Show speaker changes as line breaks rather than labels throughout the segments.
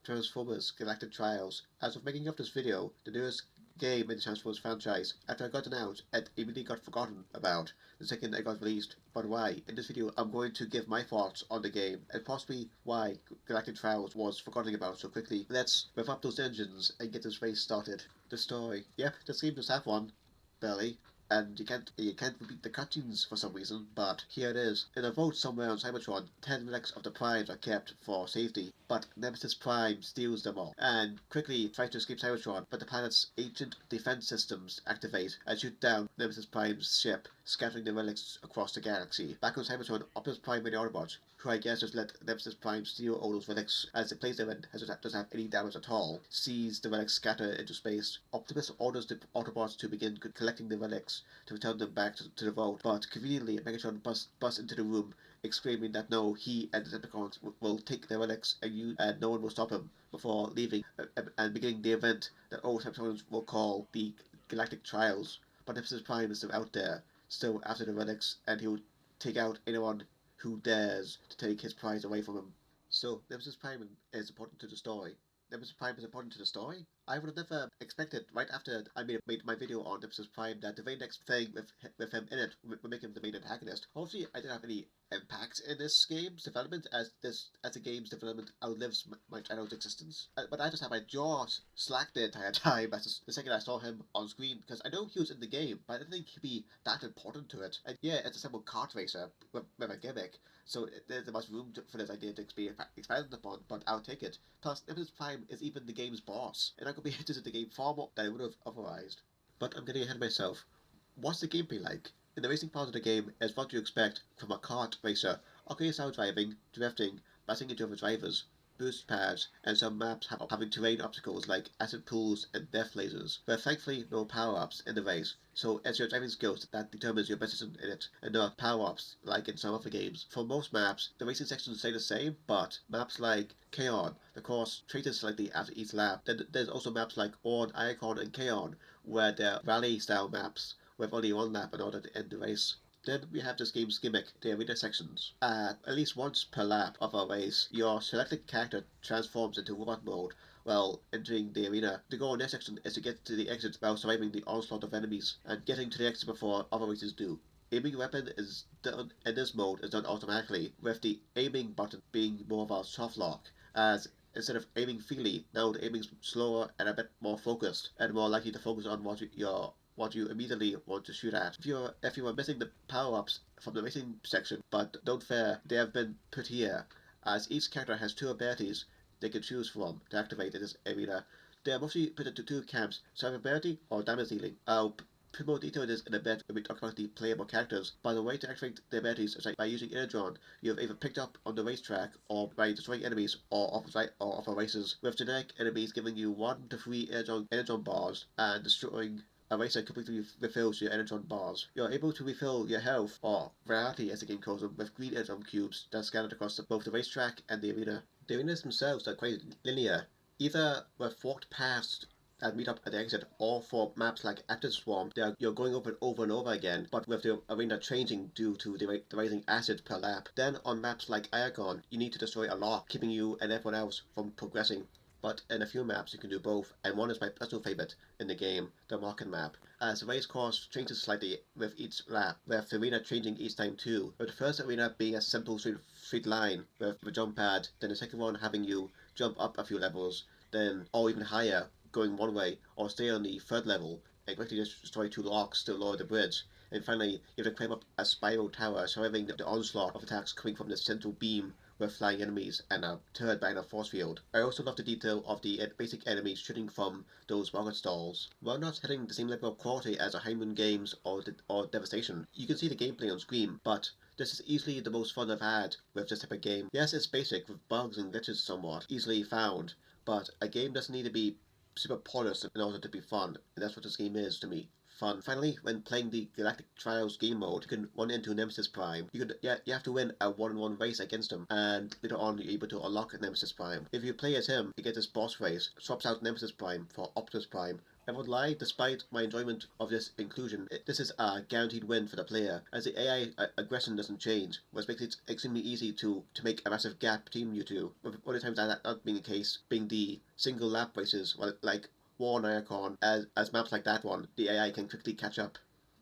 Transformers Galactic Trails. As of making of this video, the newest game in the Transformers franchise, after it got announced, it immediately got forgotten about the second it got released. But why? In this video, I'm going to give my thoughts on the game, and possibly why Galactic Trails was forgotten about so quickly. Let's rev up those engines and get this race started. The story. Yep, this game does have one. Barely. And you can't repeat the cutscenes for some reason, but here it is. In a vault somewhere on Cybertron, 10 relics of the Primes are kept for safety, but Nemesis Prime steals them all, and quickly tries to escape Cybertron, but the planet's ancient defense systems activate and shoot down Nemesis Prime's ship, scattering the relics across the galaxy. Back on Cybertron, Optimus Prime and the Autobots, who I guess just let Nemesis Prime steal all those relics, as the place they're in doesn't have any damage at all, sees the relics scatter into space. Optimus orders the Autobots to begin collecting the relics to return them back to the vault, but conveniently Megatron busts into the room, exclaiming that no, he and the Decepticons will take the relics and no one will stop him, before leaving and beginning the event that all Decepticons will call the Galactic Trials. But Nemesis Prime is still out there, still after the relics, and he will take out anyone who dares to take his prize away from him. So, Nemesis Prime is important to the story. Nemesis Prime is important to the story? I would have never expected, right after I made my video on Nemesis Prime, that the very next thing with him in it would make him the main antagonist. Obviously, I didn't have any impact in this game's development, as the game's development outlives my channel's existence. But I just had my jaw slacked the entire time the second I saw him on screen, because I know he was in the game, but I didn't think he'd be that important to it. And yeah, it's a simple kart racer with a gimmick, so there's much room for this idea to be expanded upon, but I'll take it. Plus, Nemesis Prime is even the game's boss, and I could be interested in the game far more than I would have otherwise. But I'm getting ahead of myself. What's the gameplay like? In the racing part of the game is what you expect from a kart racer. Okay, style driving, drifting, bashing into other drivers, boost pads, and some maps having terrain obstacles like acid pools and death lasers. There are thankfully no power-ups in the race, so it's your driving skills that determines your position in it, and not power-ups like in some other games. For most maps, the racing sections stay the same, but maps like Kaon, the course changes slightly after each lap. Then there's also maps like Orn, Iacon, and Kaon, where they're rally-style maps, with only one lap in order to end the race. Then we have this game's gimmick, the arena sections. At least once per lap of a race, your selected character transforms into robot mode while entering the arena. The goal in this section is to get to the exit while surviving the onslaught of enemies, and getting to the exit before other races do. Aiming weapon is done in this mode is done automatically, with the aiming button being more of a soft lock, as instead of aiming freely, now the aiming's slower and a bit more focused, and more likely to focus on what you immediately want to shoot at. If you are missing the power-ups from the racing section, but don't fear, they have been put here, as each character has two abilities they can choose from to activate in this arena. They are mostly put into two camps, survivability or damage dealing. I'll put more detail in this in a bit when we talk about the playable characters. By the way to activate the abilities is by using Energon you have either picked up on the racetrack, or by destroying enemies or off races, with generic enemies giving you 1 to 3 Energon bars, and destroying a racer completely refills your Energon bars. You're able to refill your health, or variety as the game calls them, with green Energon cubes that are scattered across both the racetrack and the arena. The arenas themselves are quite linear, either with forked paths that meet up at the exit, or for maps like Active Swarm, you're going over it over and over again, but with the arena changing due to the rising acid per lap. Then on maps like Iacon, you need to destroy a lock, keeping you and everyone else from progressing. But in a few maps you can do both, and one is my personal favourite in the game, the Market map, as the race course changes slightly with each lap, with the arena changing each time too, with the first arena being a simple straight line with a jump pad, then the second one having you jump up a few levels, then or even higher, going one way, or stay on the third level and quickly just destroy 2 locks to lower the bridge. And finally, you have to climb up a spiral tower, surviving the onslaught of attacks coming from the central beam with flying enemies and a turret behind a force field. I also love the detail of the basic enemies shooting from those rocket stalls. While not hitting the same level of quality as a High Moon Games or Devastation, you can see the gameplay on screen, but this is easily the most fun I've had with this type of game. Yes, it's basic, with bugs and glitches somewhat easily found, but a game doesn't need to be super polished in order to be fun, and that's what this game is to me. Fun. Finally, when playing the Galactic Trials game mode, you can run into Nemesis Prime. You have to win a 1-on-1 race against him, and later on you're able to unlock Nemesis Prime. If you play as him, you get this boss race, swaps out Nemesis Prime for Optimus Prime, I won't lie, despite my enjoyment of this inclusion, this is a guaranteed win for the player, as the AI aggression doesn't change, which makes it extremely easy to make a massive gap between you two, with other times that not being the case, being the single lap races, like War and Icon, as maps like that one, the AI can quickly catch up.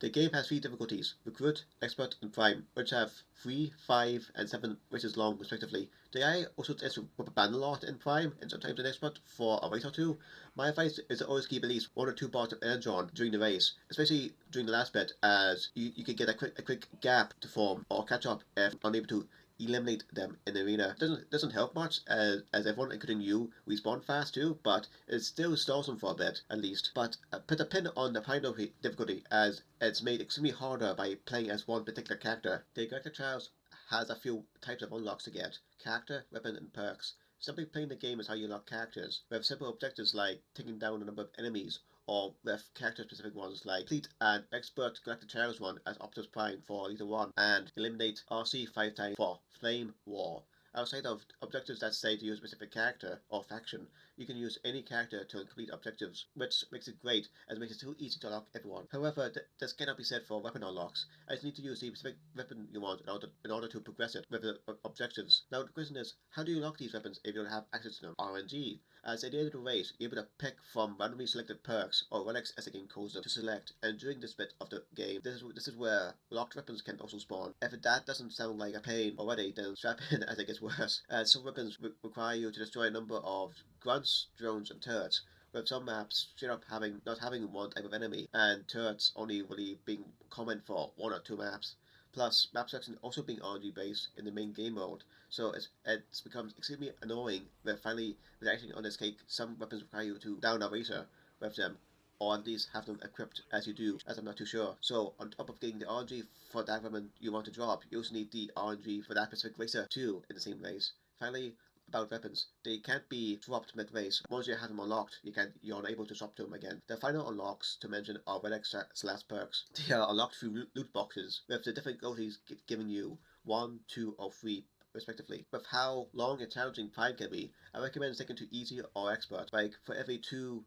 The game has three difficulties: Recruit, Expert, and Prime, which have 3, 5, and 7 races long respectively. The AI also tends to ban a lot in Prime and sometimes in Expert for a race or two. My advice is to always keep at least 1 or 2 bars of energy on during the race, especially during the last bit, as you can get a quick gap to form or catch up if unable to eliminate them in the arena. Doesn't help much as everyone, including you, respawn fast too, but it still stalls them for a bit at least. But put a pin on the final difficulty, as it's made extremely harder by playing as one particular character. The Galactic Trails has a few types of unlocks to get: character, weapon, and perks. Simply playing the game is how you unlock characters. We have simple objectives like taking down a number of enemies, or with character-specific ones like complete an expert Galactic Trails run as Optimus Prime for Leader 1 and eliminate RC 5 times for Flame War. Outside of objectives that say to use a specific character or faction, you can use any character to complete objectives, which makes it great as it makes it too easy to unlock everyone. However, this cannot be said for weapon unlocks, as you need to use the specific weapon you want in order to progress it with the objectives. Now the question is, how do you unlock these weapons if you don't have access to them? RNG. As at the end of the race, you're able to pick from randomly selected perks or relics as the game calls them to select, and during this bit of the game, this is where locked weapons can also spawn. If that doesn't sound like a pain already, then strap in as it gets worse, as some weapons require you to destroy a number of grunts, drones, and turrets, with some maps straight up not having one type of enemy, and turrets only really being common for 1 or 2 maps. Plus, map selection also being RNG based in the main game mode, so it's becomes extremely annoying with finally reacting on this cake. Some weapons require you to down a racer with them, or at least have them equipped as you do, as I'm not too sure. So on top of getting the RNG for that weapon you want to drop, you also need the RNG for that specific racer too in the same race. Finally, about weapons, they can't be dropped mid-race. Once you have them unlocked, you're unable to swap to them again. The final unlocks to mention are relics / perks. They are unlocked through loot boxes, with the difficulties giving you 1, 2, or 3 respectively. With how long and challenging Prime can be, I recommend sticking to easy or expert. Like for every 2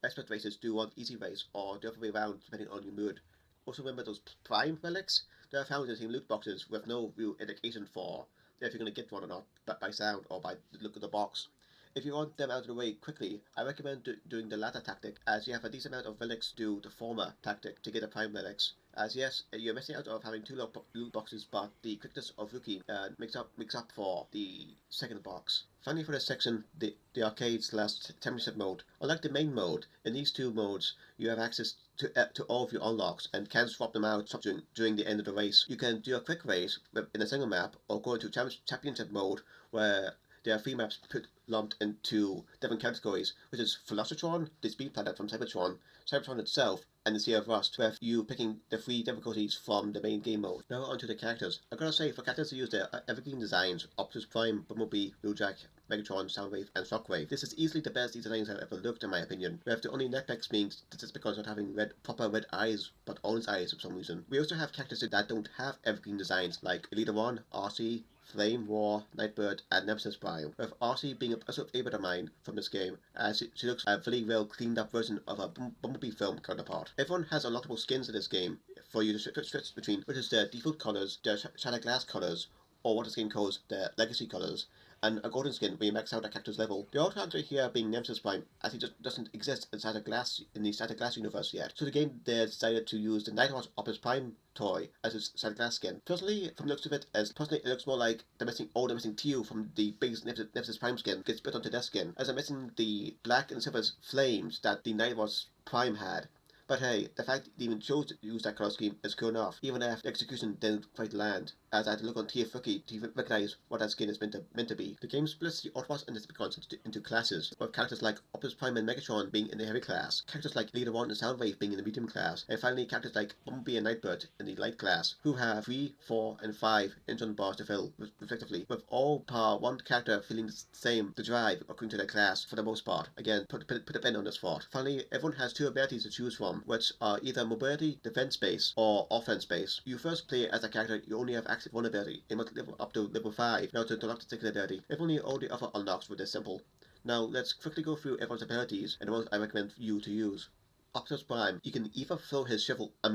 expert races, do 1 easy race, or the other way around depending on your mood. Also remember those Prime relics? They are found in the same loot boxes with no real indication for if you're going to get one or not, but by sound or by the look of the box. If you want them out of the way quickly, I recommend doing the latter tactic, as you have a decent amount of relics to do the former tactic to get the prime relics. As yes, you're missing out of having 2 loot boxes, but the quickness of Wiki makes up for the second box. Finally, for this section, the arcade / championship mode. Unlike the main mode, in these 2 modes, you have access to all of your unlocks and can swap them out during the end of the race. You can do a quick race in a single map, or go into championship mode, where there are 3 maps lumped into different categories, which is Velocitron, the speed planet from Cybertron, Cybertron itself, and the Sea of Rust, with you picking the 3 difficulties from the main game mode. Now onto the characters. I gotta say, for characters to use their evergreen designs, Optimus Prime, Bumblebee, Wheeljack, Megatron, Soundwave, and Shockwave, this is easily the best designs I've ever looked in my opinion, with the only netbacks being because not having proper red eyes, but orange eyes for some reason. We also have characters that don't have evergreen designs, like Leader 1, RC, Flame War, Nightbird, and Nemesis Prime, with RC being a personal favourite of mine from this game, as she looks a very well cleaned up version of a Bumblebee film counterpart. Everyone has unlockable skins in this game for you to switch between, which is their default colours, their shattered glass colours, or what this game calls their legacy colours, and a golden skin where you max out a character's level. The old character here being Nemesis Prime, as he just doesn't exist in the Shattered Glass universe yet. So the game there decided to use the Nightwatch Optimus Prime toy as its Shattered Glass skin. Personally, from the looks of it, it looks more like the missing teal from the big Nemesis Prime skin gets put onto their skin, as I'm missing the black and silver flames that the Nightwatch Prime had. But hey, the fact they even chose to use that colour scheme is cool enough, even if the execution didn't quite land, as I had to look on TF Wiki to recognise what that skin is meant to be. The game splits the Autobots and Decepticons into classes, with characters like Optimus Prime and Megatron being in the heavy class, characters like Leader 1 and Soundwave being in the medium class, and finally characters like Bumblebee and Nightbird in the light class, who have 3, 4, and 5 engine bars to fill, respectively, with all par 1 character feeling the same to drive according to their class for the most part. Again, put a pin on this thought. Finally, everyone has 2 abilities to choose from, which are either mobility, defense base, or offense base. You first play as a character, you only have access to 1 ability. You must level up to level 5 now to unlock the second ability. If only all the other unlocks were this simple. Now let's quickly go through everyone's abilities and the ones I recommend you to use. Optimus Prime, you can either throw his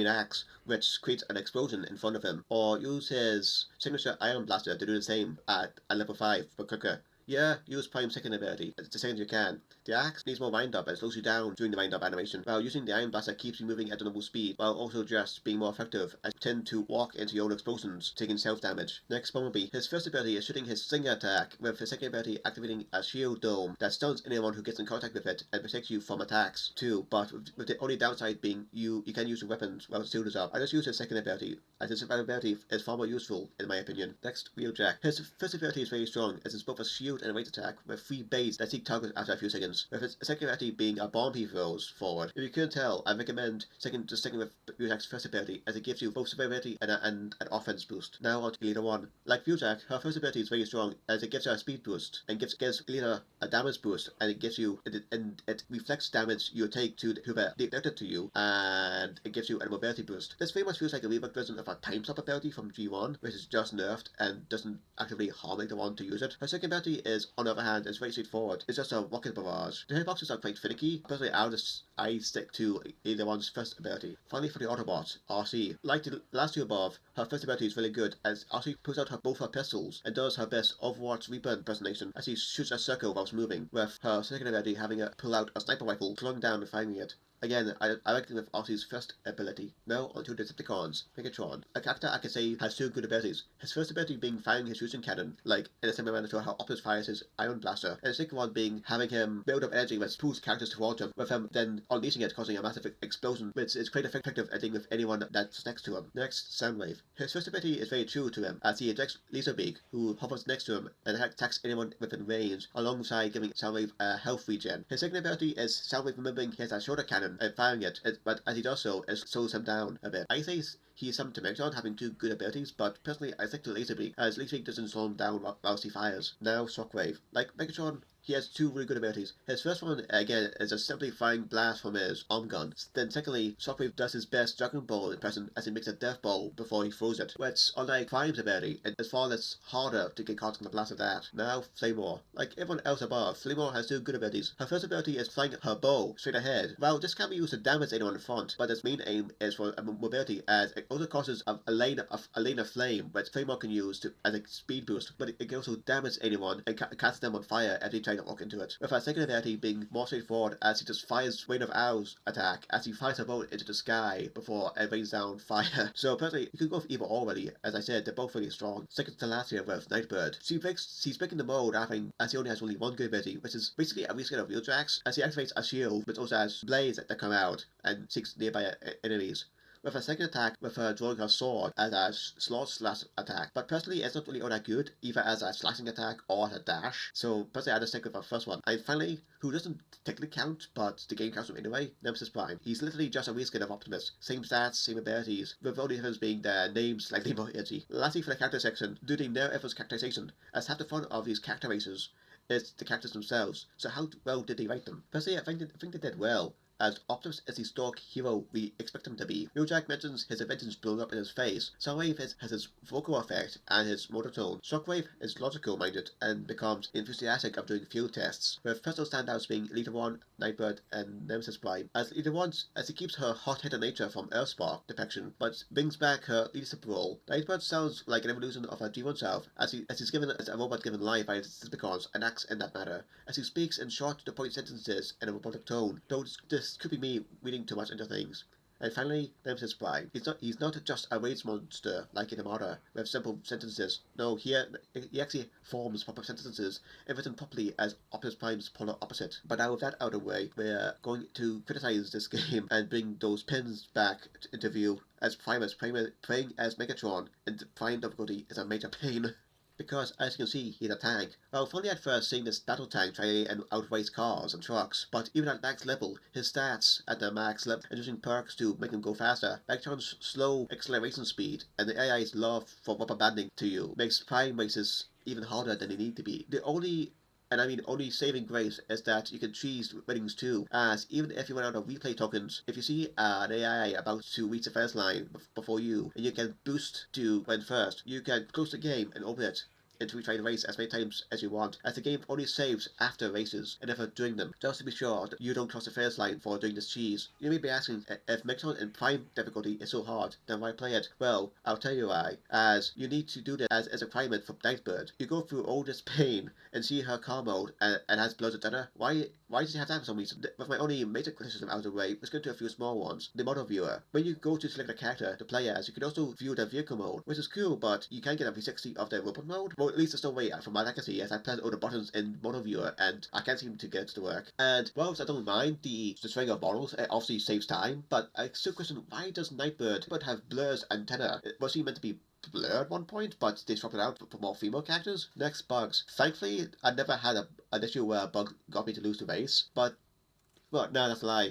axe, which creates an explosion in front of him, or use his signature Iron Blaster to do the same at level 5, but quicker. Yeah, use Prime's second ability as second as you can. The axe needs more wind up and slows you down during the wind up animation, while using the Iron Blaster keeps you moving at a normal speed, while also just being more effective as you tend to walk into your own explosions, taking self damage. Next, Bumblebee. His first ability is shooting his Stinger attack, with his second ability activating a shield dome that stuns anyone who gets in contact with it and protects you from attacks too, but with the only downside being you can use your weapons while the shield is up. I just use his second ability, as his ability is far more useful in my opinion. Next, Wheeljack. His first ability is very strong, as it's both a shield and a range attack with 3 baits that seek targets after a few seconds, with his second ability being a bomb he throws forward. If you couldn't tell, I recommend sticking with Wheeljack's first ability, as it gives you both survivability and an offense boost. Now on to Leader 1. Like Wheeljack, her first ability is very strong, as it gives her a speed boost, and gives Leader a damage boost, and it reflects damage you take to whoever deducted to you, and it gives you a mobility boost. This very much feels like a reworked version of a time stop ability from G1, which is just nerfed and doesn't actively harm Leader 1 to use it. Her second ability is, on the other hand, is very straightforward. It's just a rocket barrage. The hitboxes are quite finicky. Personally, I stick to Leader 1's first ability. Finally, for the Autobots, RC. Like the last two above, her first ability is really good, as RC pulls out both her pistols and does her best Overwatch Reaper impersonation as she shoots a circle whilst moving, with her second ability having her pull out a sniper rifle, slowing down and firing it. Again, I like it with RC's first ability. Now onto the Decepticons. Megatron. A character I could say has 2 good abilities. His first ability being firing his fusion cannon, like in a similar manner to how Optimus fires his Iron Blaster, and the second one being having him build up energy which pulls characters towards him, with him then unleashing it, causing a massive explosion, which is quite effective at dealing with anyone that's next to him. Next, Soundwave. His first ability is very true to him, as he ejects Laserbeak, who hovers next to him and attacks anyone within range, alongside giving Soundwave a health regen. His second ability is Soundwave remembering he has a shoulder cannon and firing it, but as he does so, it slows him down a bit. I say he is similar to Megatron, having 2 good abilities, but personally I stick to Laserbeak, as Laserbeak doesn't slow him down whilst he fires. Now, Shockwave. Like Megatron, he has 2 really good abilities. His first one, again, is a simply firing blast from his arm gun. Then secondly, Shockwave does his best Dragon Ball impression as he makes a death ball before he throws it, which, unlike Prime's ability, it is far less harder to get caught in the blast of that. Now, Flamor. Like everyone else above, Flamor has 2 good abilities. Her first ability is flying her bow straight ahead. Well, this can be used to damage anyone in front, but its main aim is for mobility, as it also causes a lane of flame, which Flamor can use as a speed boost, but it can also damage anyone and cast them on fire as they try to walk into it. With her second ability being more straightforward, as he just fires rain of arrows attack as he fires a boat into the sky before it rains down fire. So personally, you could go for either already. As I said, they're both really strong. Second to last here with Nightbird. She's breaking the mold, as he only has only 1 good ability, which is basically a reskin of Wheeljack's, as he activates a shield which also has blades that come out and seeks nearby enemies. With her second attack, with her drawing her sword as a slash attack. But personally, it's not really all that good, either as a slashing attack or as a dash. So personally, I just stick with her first one. And finally, who doesn't technically count, but the game counts him anyway, Nemesis Prime. He's literally just a reskin of Optimus. Same stats, same abilities, with only difference being their names slightly more edgy. Lastly, for the character section, due to no efforts characterization, as half the fun of these character races is the characters themselves. So how well did they write them? Personally, I think they did well, as Optimus is the stock hero we expect him to be. Wheeljack mentions his inventions blown up in his face. Soundwave has his vocal effect and his motor tone. Shockwave is logical-minded and becomes enthusiastic of doing field tests, with personal standouts being Leader 1, Nightbird, and Nemesis Prime. As Leader 1, as he keeps her hot-headed nature from Earthspark depiction, but brings back her leadership role. Nightbird sounds like an evolution of her G1 self, as he's given as a robot given life by his Decepticons and acts in that manner, as he speaks in short-to-the-point sentences in a robotic tone, though this could be me reading too much into things. And finally, Nemesis Prime. He's not just a rage monster like in Armada with simple sentences. No, here he actually forms proper sentences and written properly as Optimus Prime's polar opposite. But now with that out of the way, we're going to criticize this game and bring those pins back into view, as Primus playing as Megatron and Prime difficulty is a major pain. Because, as you can see, he's a tank. Well, funny at first seeing this battle tank try and outrace cars and trucks, but even at max level, his stats at the max level and using perks to make him go faster, Megatron's slow acceleration speed and the AI's love for rubber banding to you makes Prime races even harder than they need to be. The only saving grace is that you can cheese winnings too, as even if you run out of replay tokens, if you see an AI about to reach the first line before you, and you can boost to win first, you can close the game and open it into retrying the race as many times as you want, as the game only saves after races and never doing them, just to be sure that you don't cross the finish line for doing this cheese. You may be asking, if Megaton in Prime difficulty is so hard, then why play it? Well, I'll tell you why, as you need to do this as a requirement for Nightbird. You go through all this pain and see her car mode and has blood dinner. Why does she have that for some reason? With my only major criticism out of the way, let's go into a few small ones. The model viewer. When you go to select a character to play as, you can also view their vehicle mode, which is cool, but you can get a 360 of their robot mode. Well, at least there's no way from what I can see, as I press all the buttons in model viewer and I can't seem to get it to work. And whilst I don't mind the string of models, it obviously saves time, but I still question, why does Nightbird have Blur's antenna? Was he meant to be Blur at one point, but they swapped it out for more female characters? Next, bugs. Thankfully, I never had an issue where a bug got me to lose the race, but, well, no, that's a lie.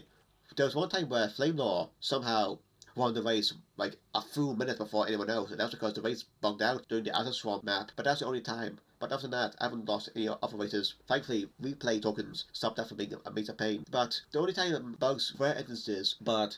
There was one time where Flamelaw somehow won the race like a full minute before anyone else, and that was because the race bugged out during the Azure Swamp map, but that's the only time. But other than that, I haven't lost any other races. Thankfully, replay tokens stopped that from being a major pain. But the only time bugs were instances, but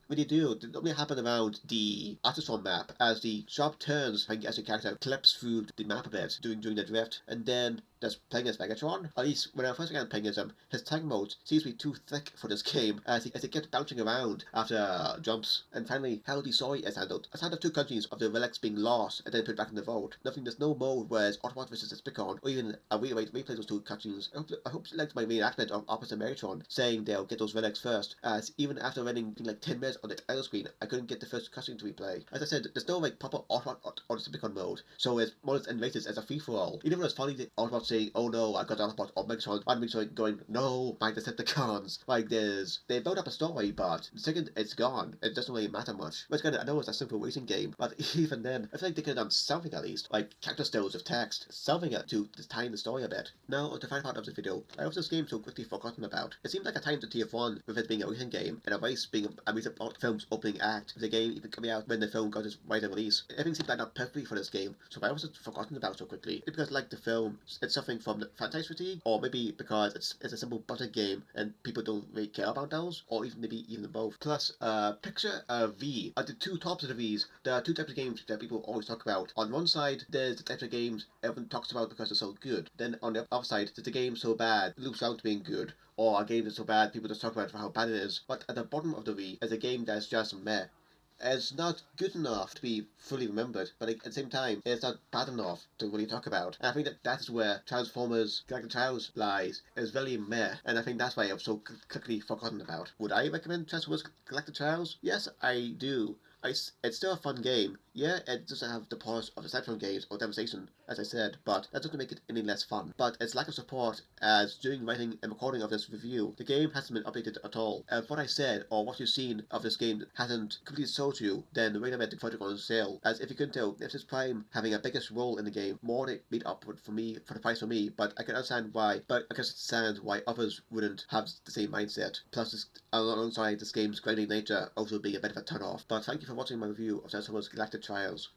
when you do, it only happen around the Artisform map, as the sharp turns as your character clips through the map a bit during the drift, and then there's playing as Megatron. At least when I first began playing as him, his tank mode seems to be too thick for this game, as he kept bouncing around after jumps. And finally, how the story is handled. A sound of 2 countries of the relics being lost and then put back in the vault. There's no mode where it's Autobot versus Despicon, or even a way to replay those 2 cutscenes. I hope you liked my reenactment of Opposite Megatron, saying they'll get those relics first, as even after running like 10 minutes on the title screen, I couldn't get the first cutscene to replay. As I said, there's no like proper Autobot or Despicon mode, so it's models and races as a free-for-all. Even though it's funny that Autobot saying, oh no, I got Autobot or Megatron, and Megatron going, no, my Decepticons. Like they build up a story, but the second it's gone, it doesn't really matter much. But again, I know it's a simple racing game, but even then, I feel like they could have done something at least, like character stills of text, something to tie in the story a bit. Now, on the final part of the video, why was this game so quickly forgotten about? It seemed like a time to TF1 with it being a racing game, and a race being a music film's opening act, with the game even coming out when the film got its wider release. Everything seemed lined up perfectly for this game, so why was it forgotten about so quickly? Maybe because, like the film, it's suffering from the franchise fatigue, or maybe because it's a simple budget game and people don't really care about those, or maybe even both. Plus, picture a V. At the 2 tops of the V's, there are 2 types of games that people always talk about. On one side, there's the types of games everyone talks about because they're so good. Then on the other side, there's the game so bad, it loops out to being good, or a game that's so bad, people just talk about how bad it is. But at the bottom of the V is a game that's just meh. It's not good enough to be fully remembered, but at the same time, it's not bad enough to really talk about. And I think that is where Transformers Galactic Trails lies. It's very meh, and I think that's why it was so quickly forgotten about. Would I recommend Transformers Galactic Trails? Yes, I do. It's still a fun game. Yeah, it doesn't have the polish of the Cyberpunk games or Devastation, as I said, but that doesn't make it any less fun. But its lack of support, as during writing and recording of this review, the game hasn't been updated at all. If what I said, or what you've seen of this game hasn't completely sold you, then wait a minute before it goes on sale. As if you couldn't tell, this is Prime having a biggest role in the game, more than it made up for the price for me, but I can understand why, but I can understand why others wouldn't have the same mindset. Plus, alongside this game's grinding nature also being a bit of a turn off. But thank you for watching my review of Transformers Galactic Trails.